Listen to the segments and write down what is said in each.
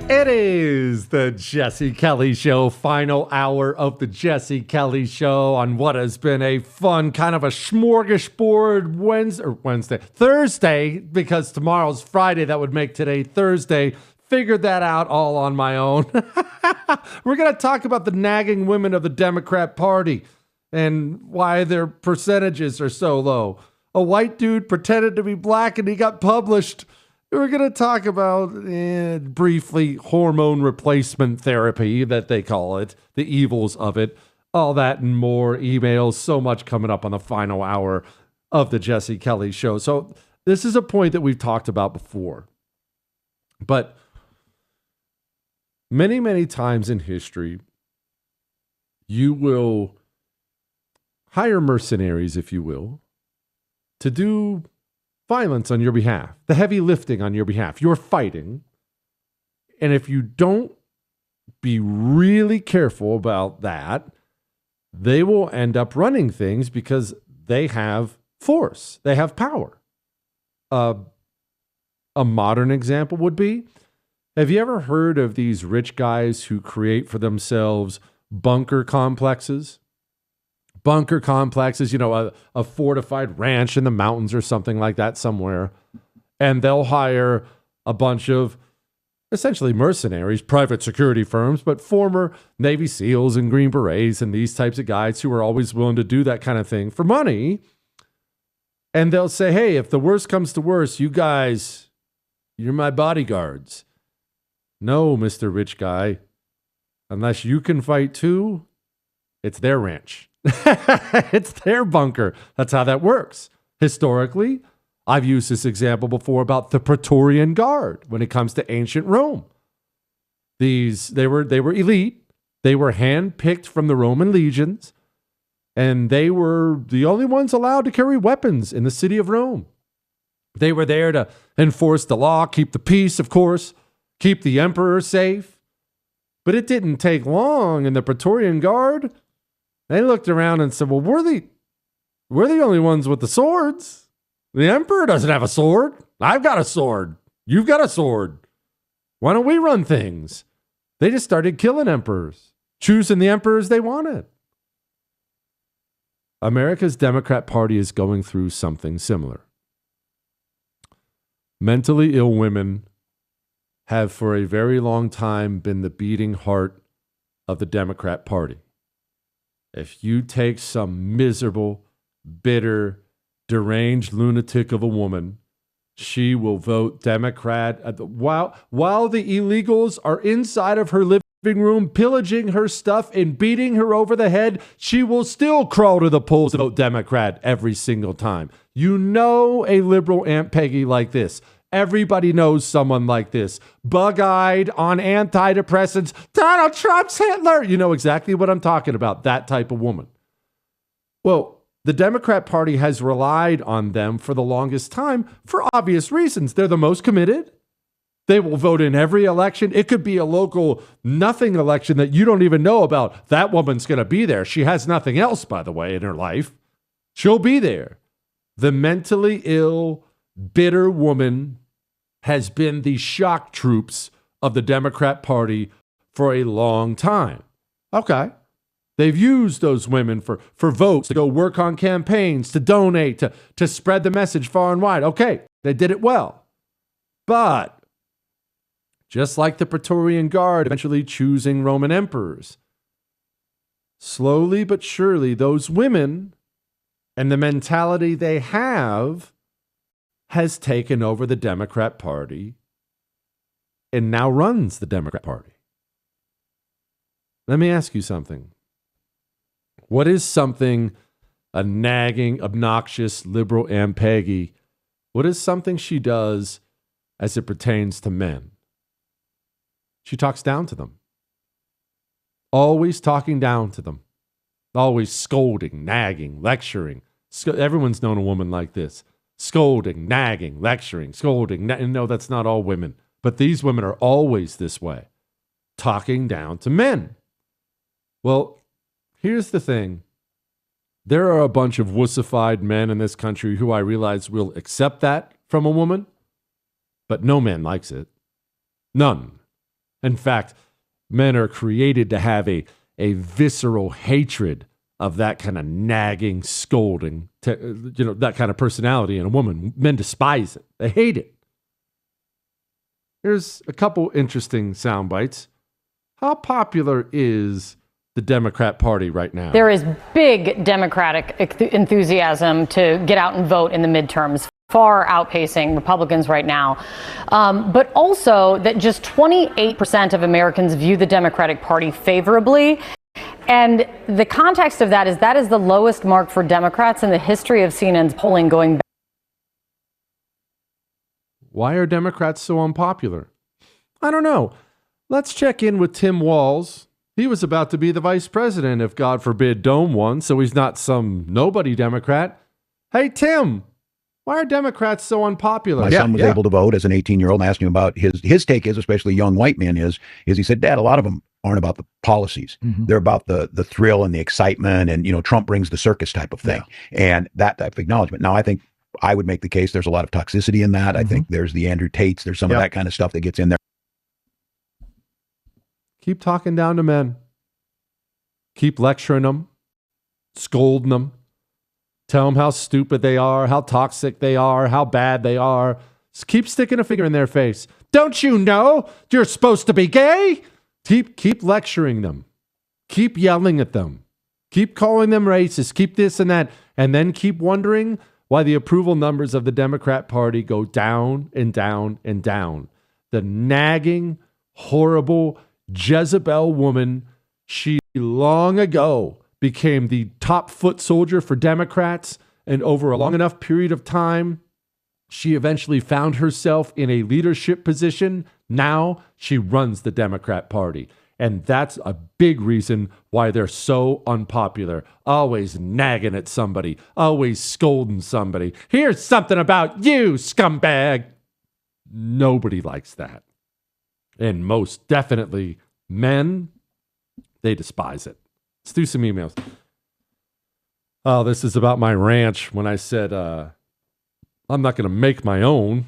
It is the Jesse Kelly Show, final hour of the Jesse Kelly Show on what has been a fun kind of a smorgasbord Thursday, because tomorrow's Friday. That would make today Thursday. Figured that out all on my own. We're going to talk about the nagging women of the Democrat Party and why their percentages are so low. A white dude pretended to be black and he got published. We're going to talk about, briefly, hormone replacement therapy, that they call it, the evils of it, all that and more. Emails, so much coming up on the final hour of the Jesse Kelly Show. So this is a point that we've talked about before. But many, many times in history, you will hire mercenaries, if you will, to do violence on your behalf, the heavy lifting on your behalf. You're fighting. And if you don't be really careful about that, they will end up running things because they have force. They have power. A modern example would be, have you ever heard of these rich guys who create for themselves bunker complexes? Bunker complexes, a fortified ranch in the mountains or something like that somewhere. And they'll hire a bunch of essentially mercenaries, private security firms, but former Navy SEALs and Green Berets and these types of guys who are always willing to do that kind of thing for money. And they'll say, hey, if the worst comes to worst, you guys, you're my bodyguards. No, Mr. Rich Guy, unless you can fight too, it's their ranch. It's their bunker. That's how that works. Historically, I've used this example before about the Praetorian Guard when it comes to ancient Rome. They were elite. They were handpicked from the Roman legions, and they were the only ones allowed to carry weapons in the city of Rome. They were there to enforce the law, keep the peace, of course, keep the emperor safe. But it didn't take long, and the Praetorian Guard, they looked around and said, well, we're the only ones with the swords. The emperor doesn't have a sword. I've got a sword. You've got a sword. Why don't we run things? They just started killing emperors, choosing the emperors they wanted. America's Democrat Party is going through something similar. Mentally ill women have for a very long time been the beating heart of the Democrat Party. If you take some miserable, bitter, deranged lunatic of a woman, she will vote Democrat while the illegals are inside of her living room pillaging her stuff and beating her over the head. She will still crawl to the polls to vote Democrat every single time. You know a liberal Aunt Peggy like this. Everybody knows someone like this. Bug-eyed, on antidepressants, Donald Trump's Hitler. You know exactly what I'm talking about, that type of woman. Well, the Democrat Party has relied on them for the longest time for obvious reasons. They're the most committed. They will vote in every election. It could be a local nothing election that you don't even know about. That woman's going to be there. She has nothing else, by the way, in her life. She'll be there. The mentally ill, bitter woman has been the shock troops of the Democrat Party for a long time. Okay. They've used those women for votes, to go work on campaigns, to donate, to spread the message far and wide. Okay, they did it well. But just like the Praetorian Guard eventually choosing Roman emperors, slowly but surely those women and the mentality they have has taken over the Democrat Party and now runs the Democrat Party. Let me ask you something. What is something a nagging, obnoxious liberal Aunt Peggy, what is something she does as it pertains to men? She talks down to them. Always talking down to them. Always scolding, nagging, lecturing. Everyone's known a woman like this. Scolding, nagging, lecturing, scolding. No, that's not all women. But these women are always this way. Talking down to men. Well, here's the thing. There are a bunch of wussified men in this country who I realize will accept that from a woman, but no man likes it. None. In fact, men are created to have a visceral hatred of that kind of nagging, scolding, that kind of personality in a woman. Men despise it. They hate it. Here's a couple interesting sound bites. How popular is the Democrat Party right now? There is big Democratic enthusiasm to get out and vote in the midterms, far outpacing Republicans right now. But also that just 28% of Americans view the Democratic Party favorably. And the context of that is the lowest mark for Democrats in the history of CNN's polling going back. Why are Democrats so unpopular? I don't know. Let's check in with Tim Walz. He was about to be the vice president if, God forbid, Dome won, so he's not some nobody Democrat. Hey, Tim, why are Democrats so unpopular? My son was able to vote as an 18-year-old, and asked him about his take is, especially young white men, is he said, Dad, a lot of them aren't about the policies. Mm-hmm. They're about the thrill and the excitement, and, Trump brings the circus type of thing. Yeah. And that type of acknowledgement. Now, I think I would make the case there's a lot of toxicity in that. Mm-hmm. I think there's the Andrew Tates, there's some of that kind of stuff that gets in there. Keep talking down to men. Keep lecturing them, scolding them. Tell them how stupid they are, how toxic they are, how bad they are. Just keep sticking a finger in their face. Don't you know you're supposed to be gay? Keep lecturing them. Keep yelling at them. Keep calling them racist. Keep this and that. And then keep wondering why the approval numbers of the Democrat Party go down and down and down. The nagging, horrible Jezebel woman, she long ago became the top foot soldier for Democrats, and over a long enough period of time, she eventually found herself in a leadership position. Now she runs the Democrat Party, and that's a big reason why they're so unpopular. Always nagging at somebody, always scolding somebody. Here's something about you, scumbag. Nobody likes that. And most definitely men, they despise it. Let's do some emails. Oh, this is about my ranch. When I said, I'm not going to make my own.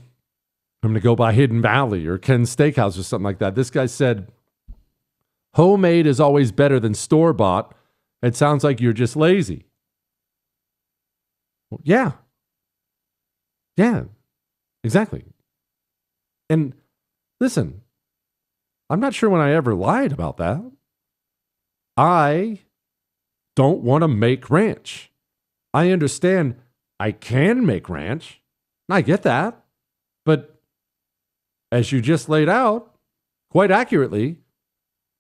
I'm going to go by Hidden Valley or Ken's Steakhouse or something like that. This guy said, homemade is always better than store-bought. It sounds like you're just lazy. Well, yeah. Yeah, exactly. And listen, I'm not sure when I ever lied about that. I don't want to make ranch. I understand I can make ranch. I get that. But as you just laid out, quite accurately,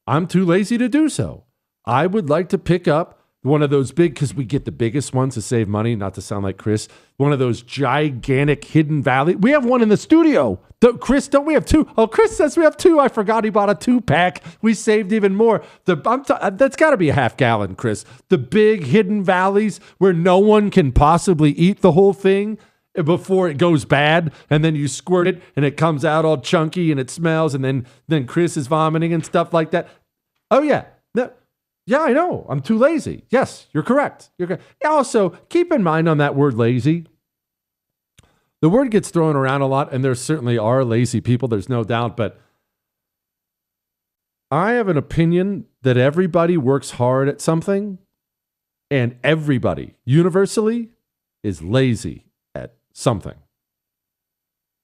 I'm too lazy to do so. I would like to pick up one of those big, because we get the biggest ones to save money, not to sound like Chris, one of those gigantic Hidden Valley. We have one in the studio. Chris, don't we have two? Oh, Chris says we have two. I forgot he bought a 2-pack. We saved even more. That's got to be a half gallon, Chris. The big Hidden Valleys where no one can possibly eat the whole thing before it goes bad, and then you squirt it and it comes out all chunky and it smells, and then Chris is vomiting and stuff like that. Oh, yeah. Yeah, I know. I'm too lazy. Yes, you're correct. Also, keep in mind on that word lazy, the word gets thrown around a lot, and there certainly are lazy people, there's no doubt, but I have an opinion that everybody works hard at something, and everybody, universally, is lazy at something.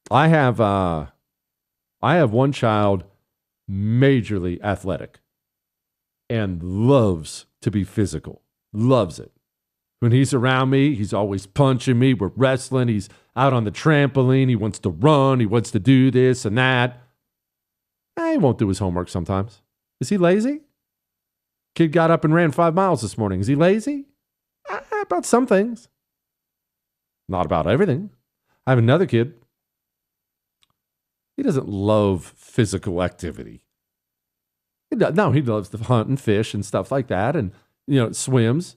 I have one child, majorly athletic, and loves to be physical, loves it. When he's around me, he's always punching me. We're wrestling. He's out on the trampoline. He wants to run. He wants to do this and that. He won't do his homework sometimes. Is he lazy? Kid got up and ran 5 miles this morning. Is he lazy? About some things. Not about everything. I have another kid. He doesn't love physical activity. No, he loves to hunt and fish and stuff like that, and swims.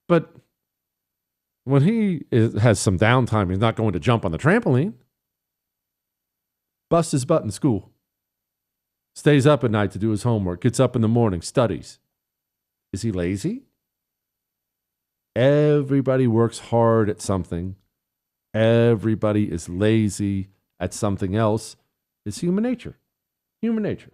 But when he has some downtime, he's not going to jump on the trampoline. Busts his butt in school. Stays up at night to do his homework. Gets up in the morning, studies. Is he lazy? Everybody works hard at something. Everybody is lazy at something else. It's human nature. Human nature.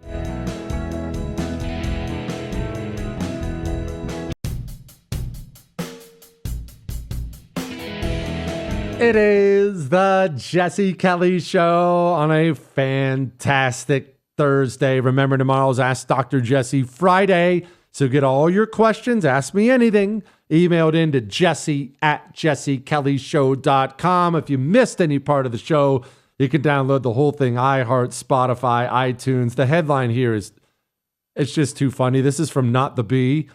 It is the Jesse Kelly Show on a fantastic Thursday. Remember, tomorrow's Ask Dr. Jesse Friday. So get all your questions. Ask me anything. Emailed in to jesse@jessekellyshow.com. If you missed any part of the show, you can download the whole thing, iHeart, Spotify, iTunes. The headline here is, it's just too funny. This is from Not the Bee.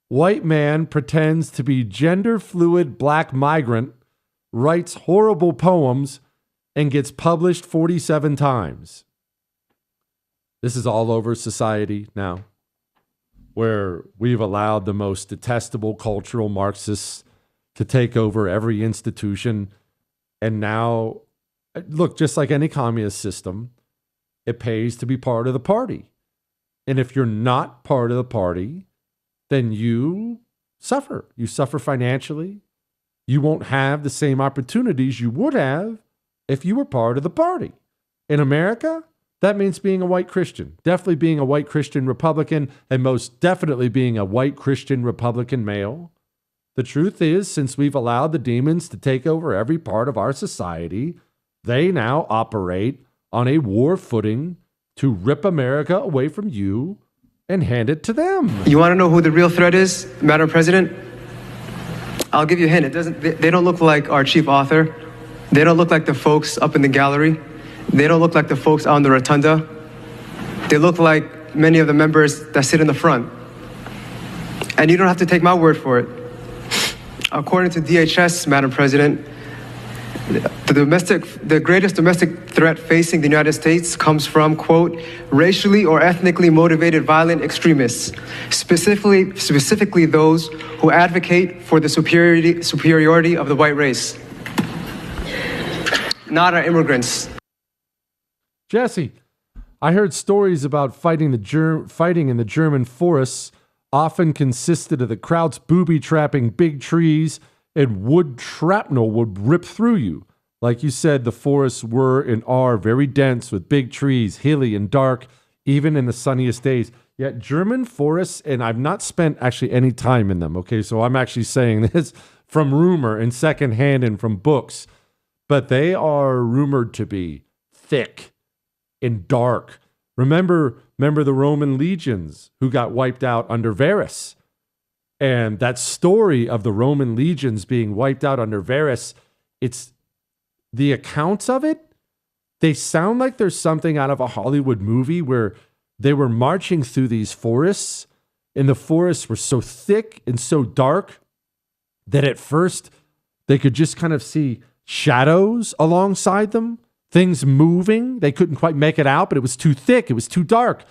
White man pretends to be gender fluid black migrant, writes horrible poems, and gets published 47 times. This is all over society now, where we've allowed the most detestable cultural Marxists to take over every institution. And now, look, just like any communist system, it pays to be part of the party. And if you're not part of the party, then you suffer. You suffer financially. You won't have the same opportunities you would have if you were part of the party. In America, that means being a white Christian, definitely being a white Christian Republican, and most definitely being a white Christian Republican male. The truth is, since we've allowed the demons to take over every part of our society, they now operate on a war footing to rip America away from you and hand it to them. You want to know who the real threat is, Madam President? I'll give you a hint. They don't look like our chief author. They don't look like the folks up in the gallery. They don't look like the folks on the rotunda. They look like many of the members that sit in the front. And you don't have to take my word for it. According to DHS, Madam President, the greatest domestic threat facing the United States comes from, quote, racially or ethnically motivated violent extremists, specifically those who advocate for the superiority of the white race, not our immigrants. Jesse, I heard stories about fighting in the German forests often consisted of the Krauts booby-trapping big trees, and wood shrapnel would rip through you. Like you said, the forests were and are very dense with big trees, hilly and dark, even in the sunniest days. Yet German forests, and I've not spent actually any time in them, okay? So I'm actually saying this from rumor and secondhand and from books, but they are rumored to be thick and dark. Remember the Roman legions who got wiped out under Varus? And that story of the Roman legions being wiped out under Varus, it's the accounts of it, they sound like there's something out of a Hollywood movie where they were marching through these forests, and the forests were so thick and so dark that at first they could just kind of see shadows alongside them, things moving. They couldn't quite make it out, but it was too thick, it was too dark.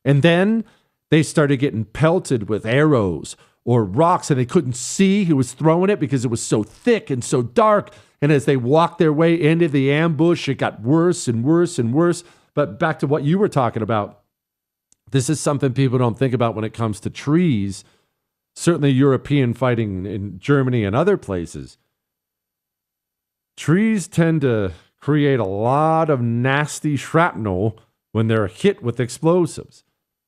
And then they started getting pelted with arrows or rocks, and they couldn't see who was throwing it because it was so thick and so dark. And as they walked their way into the ambush, it got worse and worse and worse. But back to what you were talking about, this is something people don't think about when it comes to trees. Certainly European fighting in Germany and other places. Trees tend to create a lot of nasty shrapnel when they're hit with explosives.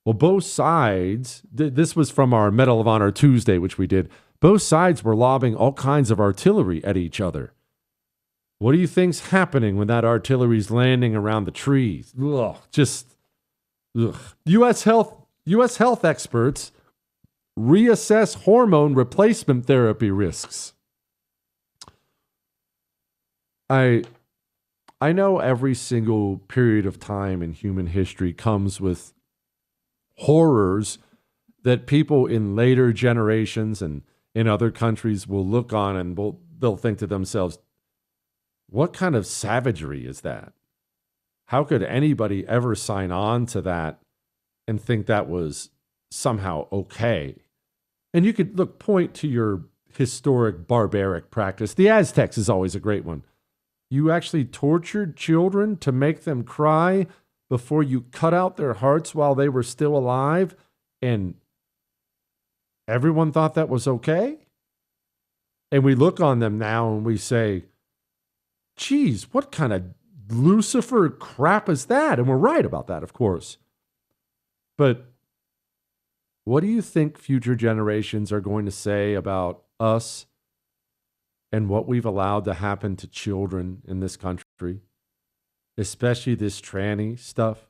Well, both sides, this was from our Medal of Honor Tuesday, which we did, both sides were lobbing all kinds of artillery at each other. What do you think's happening when that artillery's landing around the trees? Ugh, ugh. U.S. health experts reassess hormone replacement therapy risks. I know every single period of time in human history comes with horrors that people in later generations and in other countries will look on and they'll think to themselves, what kind of savagery is that? How could anybody ever sign on to that and think that was somehow okay? And you could point to your historic barbaric practice. The Aztecs is always a great one. You actually tortured children to make them cry before you cut out their hearts while they were still alive, and everyone thought that was okay? And we look on them now and we say, geez, what kind of Lucifer crap is that? And we're right about that, of course. But what do you think future generations are going to say about us and what we've allowed to happen to children in this country, especially this tranny stuff,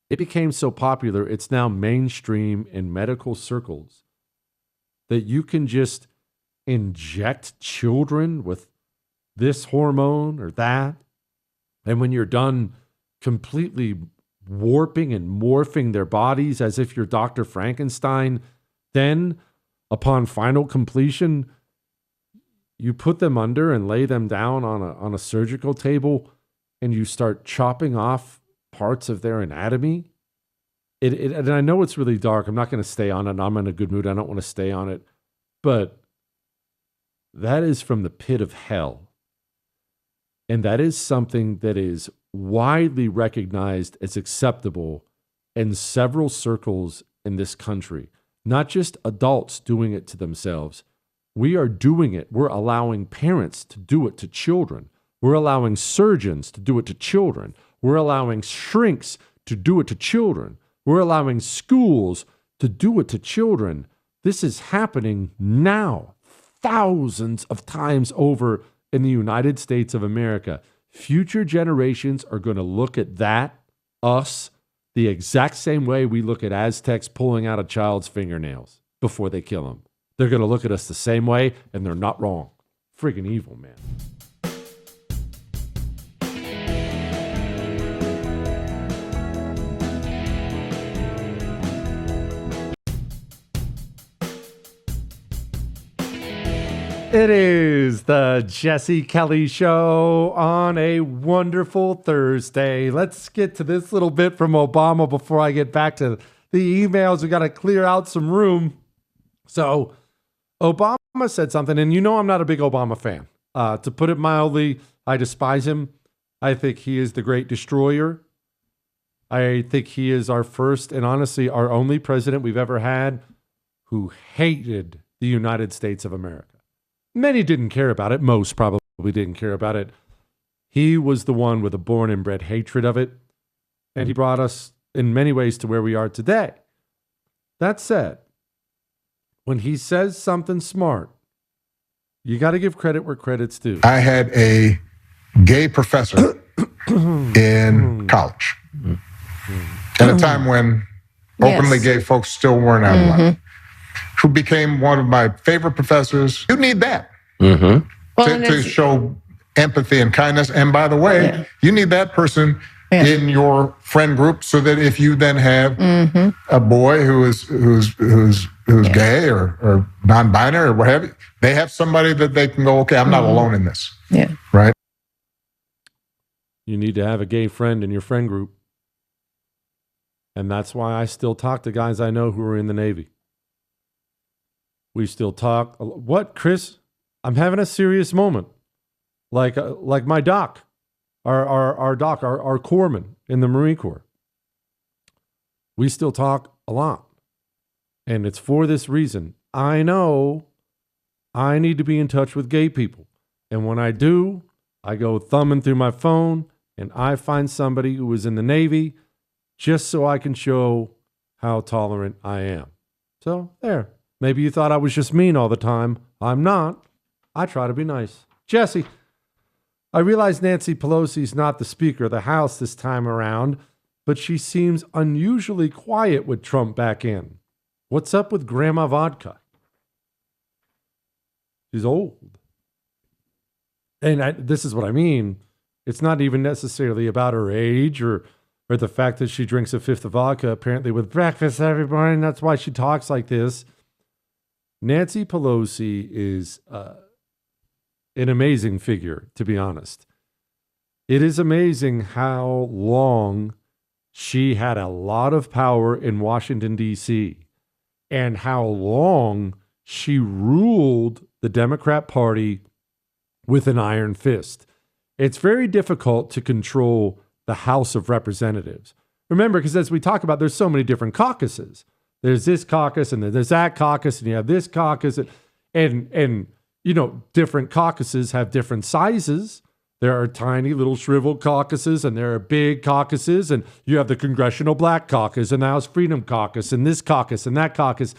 it became so popular, it's now mainstream in medical circles that you can just inject children with this hormone or that. And when you're done completely warping and morphing their bodies as if you're Dr. Frankenstein, then upon final completion, you put them under and lay them down on a surgical table and you start chopping off parts of their anatomy. And I know it's really dark. I'm not going to stay on it. I'm in a good mood. I don't want to stay on it. But that is from the pit of hell. And that is something that is widely recognized as acceptable in several circles in this country. Not just adults doing it to themselves. We are doing it. We're allowing parents to do it to children. We're allowing surgeons to do it to children. We're allowing shrinks to do it to children. We're allowing schools to do it to children. This is happening now, thousands of times over in the United States of America. Future generations are going to look at that, us, the exact same way we look at Aztecs pulling out a child's fingernails before they kill him. They're going to look at us the same way, and they're not wrong. Friggin' evil, man. It is the Jesse Kelly Show on a wonderful Thursday. Let's get to this little bit from Obama before I get back to the emails. We got to clear out some room. So Obama said something, and you know I'm not a big Obama fan. To put it mildly, I despise him. I think he is the great destroyer. I think he is our first and honestly our only president we've ever had who hated the United States of America. Many didn't care about it. Most probably didn't care about it. He was the one with a born and bred hatred of it. And he brought us in many ways to where we are today. That said, when he says something smart, you got to give credit where credit's due. I had a gay professor in college at a time when openly gay folks still weren't out of line, who became one of my favorite professors. You need that to show empathy and kindness. And by the way, you need that person in your friend group so that if you then have a boy who's gay or non-binary or what have you, they have somebody that they can go, okay, I'm not alone in this. Yeah. Right? You need to have a gay friend in your friend group. And that's why I still talk to guys I know who are in the Navy. We still talk. What, Chris? I'm having a serious moment. Like my doc, our doc, our corpsman in the Marine Corps. We still talk a lot. And it's for this reason. I know I need to be in touch with gay people. And when I do, I go thumbing through my phone and I find somebody who was in the Navy just so I can show how tolerant I am. So there. Maybe you thought I was just mean all the time. I'm not. I try to be nice. Jesse, I realize Nancy Pelosi's not the Speaker of the House this time around, but she seems unusually quiet with Trump back in. What's up with Grandma Vodka? She's old. And this is what I mean. It's not even necessarily about her age or the fact that she drinks a fifth of vodka apparently with breakfast every morning. That's why she talks like this. Nancy Pelosi is an amazing figure, to be honest. It is amazing how long she had a lot of power in Washington, D.C., and how long she ruled the Democrat Party with an iron fist. It's very difficult to control the House of Representatives. Remember, because as we talk about, there's so many different caucuses. There's this caucus and there's that caucus and you have this caucus and you know, different caucuses have different sizes. There are tiny little shriveled caucuses and there are big caucuses and you have the Congressional Black Caucus and the House Freedom Caucus and this caucus and that caucus.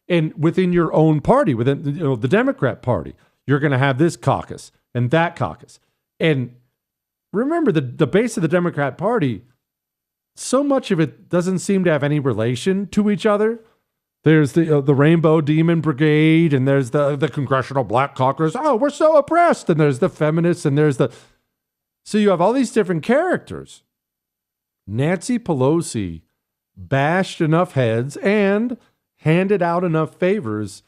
And within your own party, within the Democrat Party, you're going to have this caucus and that caucus. And remember, the base of the Democrat Party, so much of it doesn't seem to have any relation to each other. There's the Rainbow Demon Brigade, and there's the Congressional Black Caucus. Oh, we're so oppressed. And there's the feminists, and there's the... So you have all these different characters. Nancy Pelosi bashed enough heads and handed out enough favors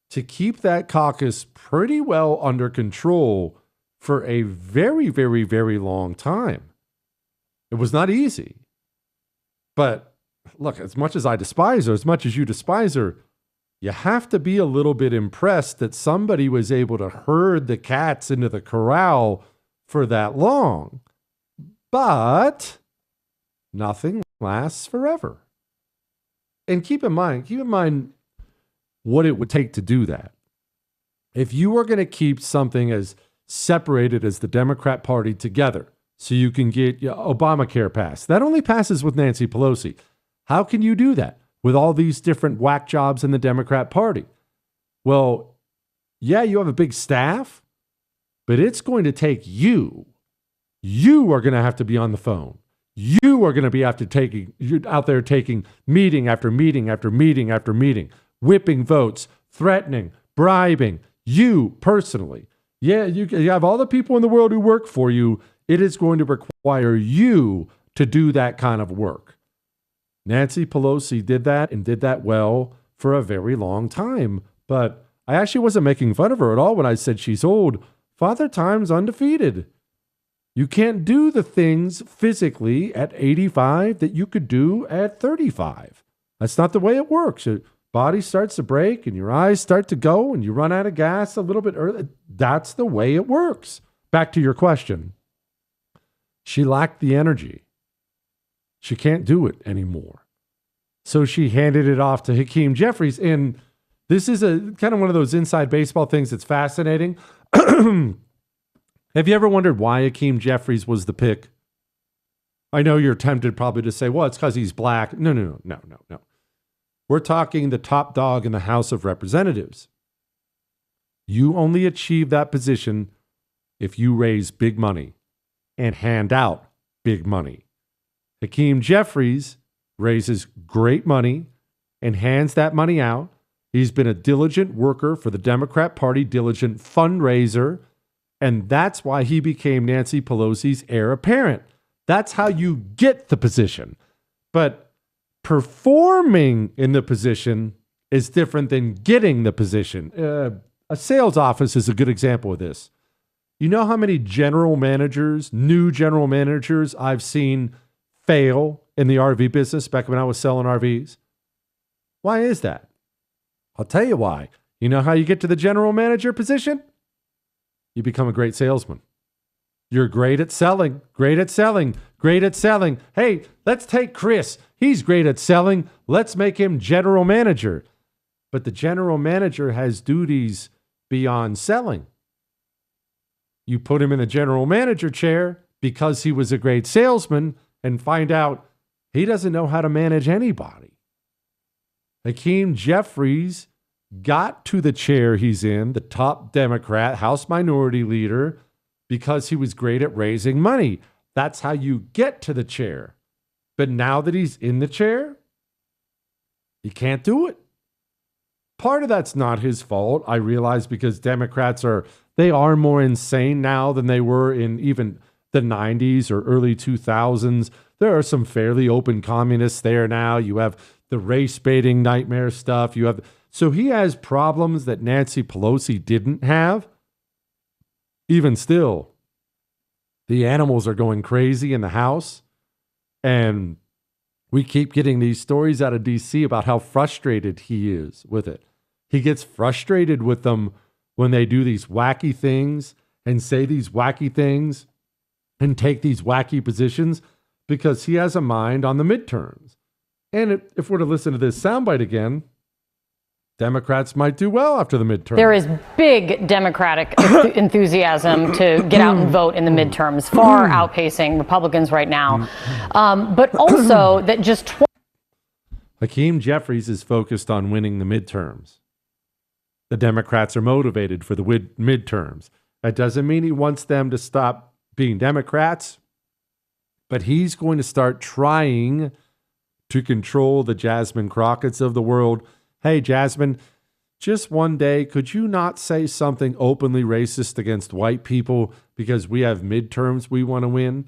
to keep that caucus pretty well under control for a very, very, very long time. It was not easy. But look, as much as I despise her, as much as you despise her, you have to be a little bit impressed that somebody was able to herd the cats into the corral for that long. But nothing lasts forever. And keep in mind what it would take to do that. If you are going to keep something as separated as the Democrat Party together so you can get Obamacare passed, that only passes with Nancy Pelosi. How can you do that with all these different whack jobs in the Democrat Party? Well, yeah, you have a big staff, but it's going to take you. You are going to have to be on the phone. You are going to be out there taking meeting after meeting after meeting after meeting, whipping votes, threatening, bribing. You personally. Yeah, you have all the people in the world who work for you. It is going to require you to do that kind of work. Nancy Pelosi did that and did that well for a very long time. But I actually wasn't making fun of her at all when I said she's old. Father Time's undefeated. You can't do the things physically at 85 that you could do at 35. That's not the way it works. Your body starts to break and your eyes start to go and you run out of gas a little bit early. That's the way it works. Back to your question. She lacked the energy. She can't do it anymore. So she handed it off to Hakeem Jeffries. And this is a kind of one of those inside baseball things that's fascinating. Have you ever wondered why Hakeem Jeffries was the pick? I know you're tempted probably to say, well, it's because he's black. No. We're talking the top dog in the House of Representatives. You only achieve that position if you raise big money and hand out big money. Hakeem Jeffries raises great money and hands that money out. He's been a diligent worker for the Democrat Party, diligent fundraiser, and that's why he became Nancy Pelosi's heir apparent. That's how you get the position. But performing in the position is different than getting the position. A sales office is a good example of this. You know how many general managers, new general managers I've seen fail in the RV business back when I was selling RVs? Why is that? I'll tell you why. You know how you get to the general manager position? You become a great salesman. You're great at selling, great at selling, great at selling. Hey, let's take Chris. He's great at selling. Let's make him general manager. But the general manager has duties beyond selling. You put him in the general manager chair because he was a great salesman and find out he doesn't know how to manage anybody. Hakeem Jeffries got to the chair he's in, the top Democrat, House Minority Leader, because he was great at raising money. That's how you get to the chair. But now that he's in the chair, he can't do it. Part of that's not his fault, I realize, because Democrats are more insane now than they were in even the 90s or early 2000s. There are some fairly open communists there now. You have the race baiting nightmare stuff. So he has problems that Nancy Pelosi didn't have. Even still, the animals are going crazy in the House. And we keep getting these stories out of DC about how frustrated he is with it. He gets frustrated with them when they do these wacky things and say these wacky things and take these wacky positions because he has a mind on the midterms. And if we're to listen to this soundbite again, Democrats might do well after the midterms. There is big Democratic enthusiasm to get out and vote in the midterms, far outpacing Republicans right now. But also that just... Hakeem Jeffries is focused on winning the midterms. the Democrats are motivated for the midterms. That doesn't mean he wants them to stop being Democrats, but he's going to start trying to control the Jasmine Crockett's of the world. Hey, Jasmine, just one day, could you not say something openly racist against white people because we have midterms we want to win?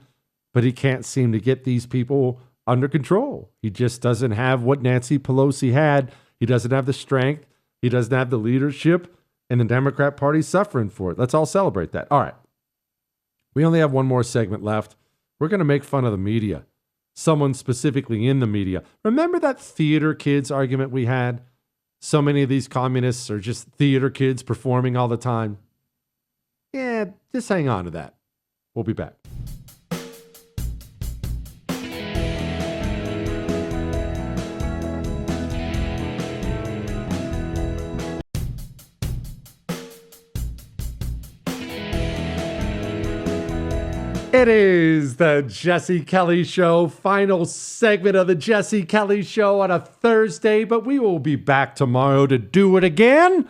But he can't seem to get these people under control. He just doesn't have what Nancy Pelosi had. He doesn't have the strength. He doesn't have the leadership, and the Democrat Party's suffering for it. Let's all celebrate that. All right. We only have one more segment left. We're going to make fun of the media. Someone specifically in the media. Remember that theater kids argument we had? So many of these communists are just theater kids performing all the time. Yeah, just hang on to that. We'll be back. It is the Jesse Kelly Show, final segment of the Jesse Kelly Show on a Thursday, but we will be back tomorrow to do it again.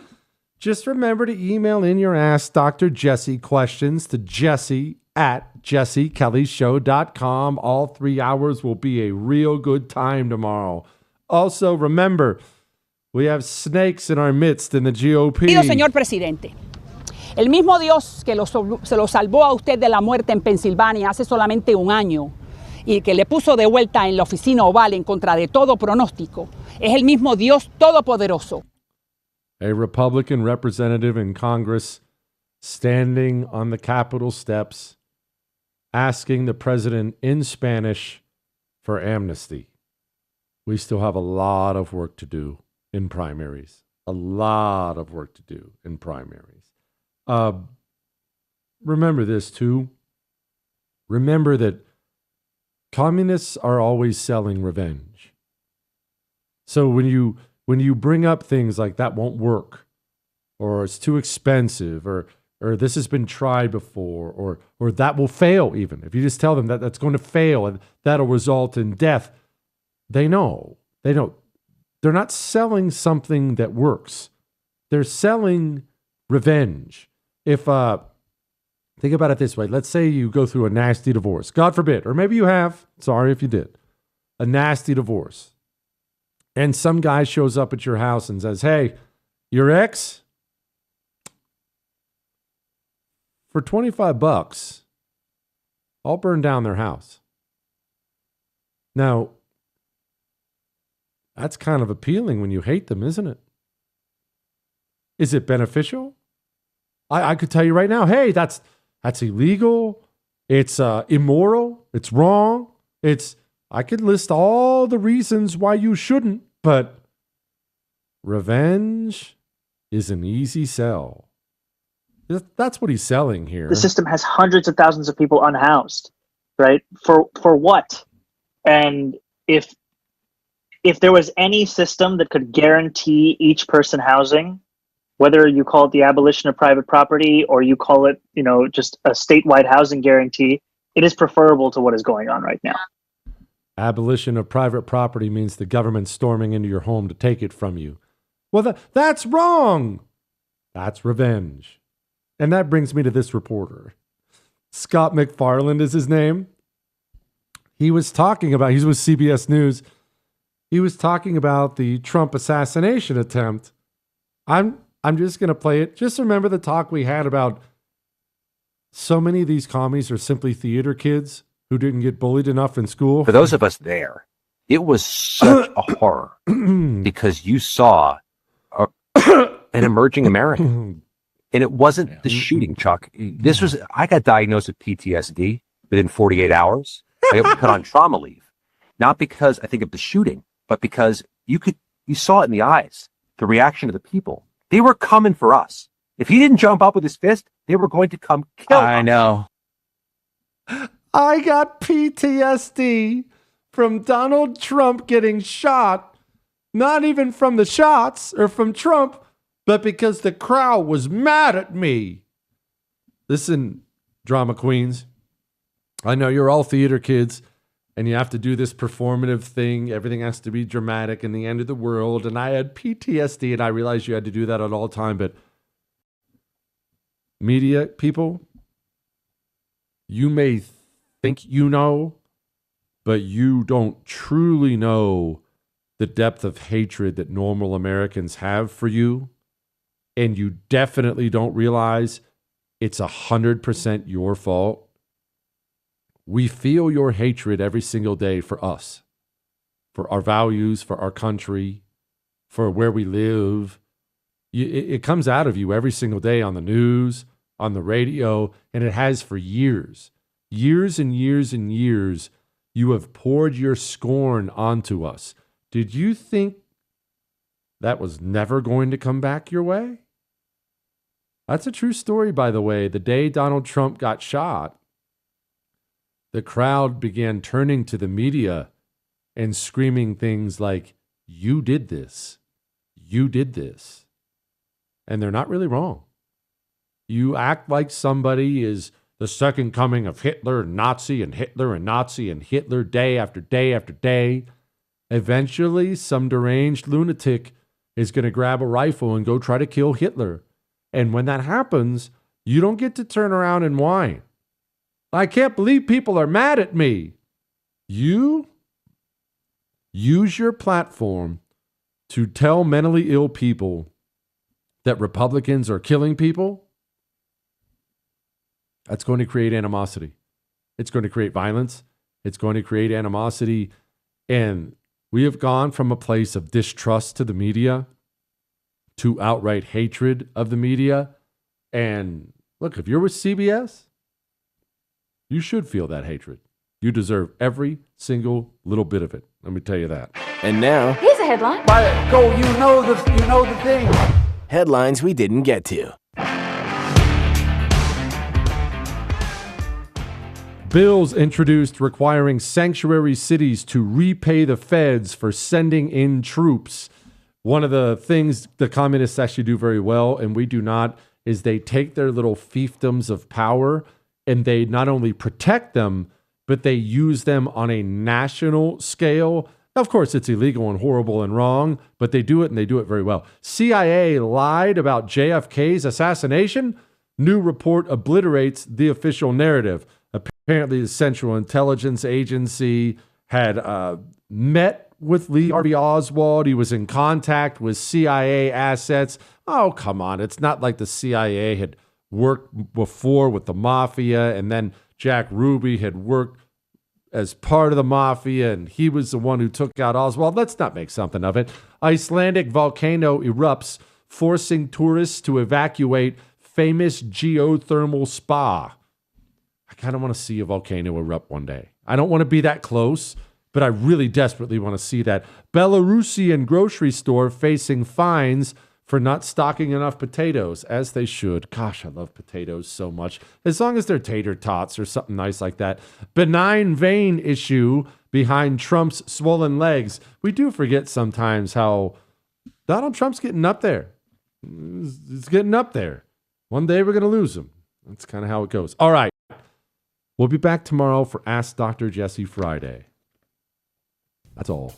Just remember to email in your Ask Dr. Jesse questions to jesse@jessekellyshow.com. All 3 hours will be a real good time tomorrow. Also, remember, we have snakes in our midst in the GOP. Señor presidente. El mismo Dios que se lo salvó a usted de la muerte en Pensilvania hace solamente un año y que le puso de vuelta en la oficina oval en contra de todo pronóstico, es el mismo Dios todopoderoso. A Republican representative in Congress standing on the Capitol steps asking the president in Spanish for amnesty. We still have a lot of work to do in primaries. A lot of work to do in primaries. Remember this too. Remember that communists are always selling revenge. So when you bring up things like that won't work, or it's too expensive, or this has been tried before, or that will fail even. If you just tell them that that's going to fail and that'll result in death, they know. They know. They're not selling something that works. They're selling revenge. If, think about it this way. Let's say you go through a nasty divorce. God forbid. Or maybe you have. Sorry if you did. A nasty divorce. And some guy shows up at your house and says, hey, your ex, for $25, I'll burn down their house. Now, that's kind of appealing when you hate them, isn't it? Is it beneficial? I could tell you right now, hey, that's illegal. It's immoral. It's wrong. I could list all the reasons why you shouldn't, but revenge is an easy sell. That's what he's selling here. The system has hundreds of thousands of people unhoused, right? For what? And if there was any system that could guarantee each person housing, whether you call it the abolition of private property or you call it, just a statewide housing guarantee, it is preferable to what is going on right now. Abolition of private property means the government storming into your home to take it from you. Well, that's wrong. That's revenge. And that brings me to this reporter. Scott McFarland is his name. He's with CBS News. He was talking about the Trump assassination attempt. I'm just going to play it. Just remember the talk we had about so many of these commies are simply theater kids who didn't get bullied enough in school. For those of us there, it was such a horror because you saw an emerging American. And it wasn't the shooting, Chuck. I got diagnosed with PTSD within 48 hours. I got put on trauma leave. Not because I think of the shooting, but because you saw it in the eyes, the reaction of the people. They were coming for us. If he didn't jump up with his fist, they were going to come kill us. I know. I got PTSD from Donald Trump getting shot, not even from the shots or from Trump, but because the crowd was mad at me. Listen, drama queens, I know you're all theater kids, and you have to do this performative thing. Everything has to be dramatic and the end of the world. And I had PTSD, and I realized you had to do that at all time. But media people, you may think you know, but you don't truly know the depth of hatred that normal Americans have for you. And you definitely don't realize it's 100% your fault. We feel your hatred every single day for us, for our values, for our country, for where we live. It comes out of you every single day on the news, on the radio, and it has for years. Years and years and years, you have poured your scorn onto us. Did you think that was never going to come back your way? That's a true story, by the way. The day Donald Trump got shot, the crowd began turning to the media and screaming things like, "You did this. You did this." And they're not really wrong. You act like somebody is the second coming of Hitler and Nazi and Hitler and Nazi and Hitler day after day after day. Eventually, some deranged lunatic is going to grab a rifle and go try to kill Hitler. And when that happens, you don't get to turn around and whine. I can't believe people are mad at me. You use your platform to tell mentally ill people that Republicans are killing people. That's going to create animosity. It's going to create violence. It's going to create animosity. And we have gone from a place of distrust to the media to outright hatred of the media. And look, if you're with CBS, you should feel that hatred. You deserve every single little bit of it. Let me tell you that. And now, here's a headline. you know the thing. Headlines we didn't get to. Bills introduced requiring sanctuary cities to repay the feds for sending in troops. One of the things the communists actually do very well, and we do not, is they take their little fiefdoms of power and they not only protect them, but they use them on a national scale. Of course, it's illegal and horrible and wrong, but they do it and they do it very well. CIA lied about JFK's assassination. New report obliterates the official narrative. Apparently, the Central Intelligence Agency had met with Lee Harvey Oswald. He was in contact with CIA assets. Oh, come on. It's not like the CIA had worked before with the mafia, and then Jack Ruby had worked as part of the mafia, and he was the one who took out Oswald. Let's not make something of it. Icelandic volcano erupts, forcing tourists to evacuate famous geothermal spa. I kind of want to see a volcano erupt one day. I don't want to be that close, but I really desperately want to see that. Belarusian grocery store facing fines for not stocking enough potatoes, as they should. Gosh, I love potatoes so much. As long as they're tater tots or something nice like that. Benign vein issue behind Trump's swollen legs. We do forget sometimes how Donald Trump's getting up there. He's getting up there. One day we're going to lose him. That's kind of how it goes. All right. We'll be back tomorrow for Ask Dr. Jesse Friday. That's all.